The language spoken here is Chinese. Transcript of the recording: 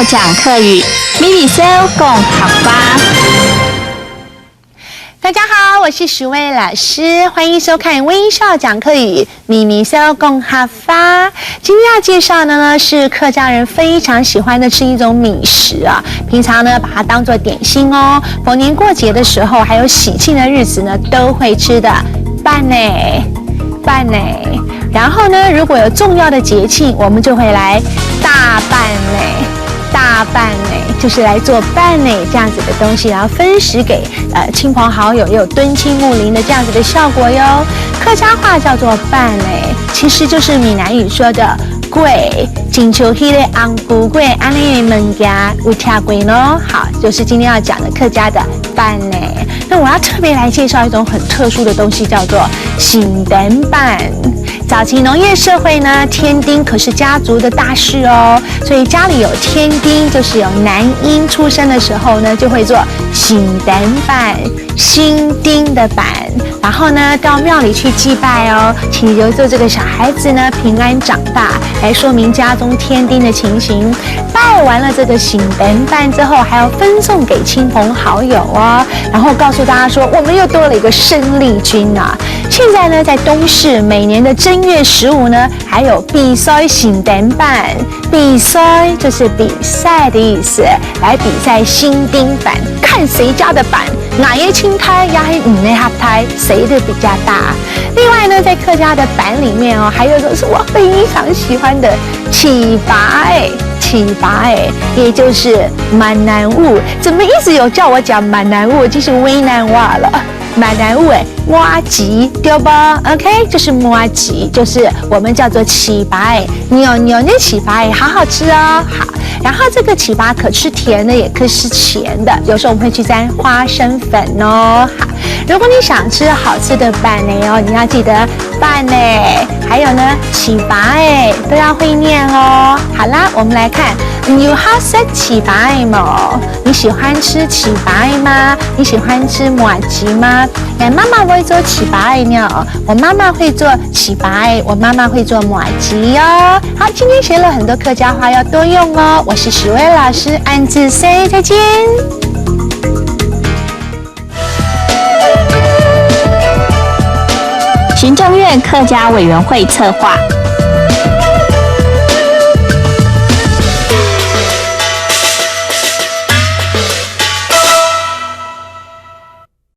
讲客语，咪咪小讲客家。大家好，我是徐薇老师，欢迎收看微笑讲客语咪咪小讲客家。今天要介绍的呢是客家人非常喜欢的是一种米食啊，平常呢把它当作点心哦，逢年过节的时候还有喜庆的日子呢都会吃的饭呢。然后呢，如果有重要的节庆，我们就会来大饭呢，就是来做饭呢这样子的东西，然后分食给亲朋好友，也有敦亲睦邻的这样子的效果哟。客家话叫做饭呢，其实就是闽南语说的粿，金秋迄个红菇粿，安尼的物件有听过呢。好，就是今天要讲的客家的饭呢。那我要特别来介绍一种很特殊的东西，叫做醒灯饭。早期农业社会呢，添丁可是家族的大事哦，所以家里有添丁，就是有男婴出生的时候呢，就会做醒灯饭，新丁的饭，然后呢到庙里去祭拜哦，祈求这个小孩子呢平安长大，来说明家中添丁的情形。拜完了这个醒灯饭之后，还要分送给亲朋好友哦，然后告诉大家说，我们又多了一个生力军啊。现在呢，在东市每年的正月15呢，还有比赛醒灯饭，比赛就是比赛的意思，来比赛新丁饭，看谁家的饭哪一青苔压黑五内哈苔，谁的比较大。另外呢，在客家的板里面哦，还有一种是我非常喜欢的起拔也就是闽南语。怎么一直有叫我讲闽南语，就是为难话了。闽南语麻糬对吧 ？OK， 就是麻糬，就是我们叫做起拔牛那起拔好好吃哦。好，然后这个起拔可吃甜的，也可以吃咸的，有时候我们会去沾花生粉哦。好，如果你想吃好吃的饭呢哦，你要记得饭呢，还有呢起拔都要会念哦。好啦，我们来看。你好食起拔吗？你喜欢吃起拔吗？你喜欢吃麻糬吗？妈妈会做起拔呢，我妈妈会做起拔，我妈妈会做麻糬哦。好，今天学了很多客家话，要多用哦。我是许薇老师，安子 say 再见。行政院客家委员会策划。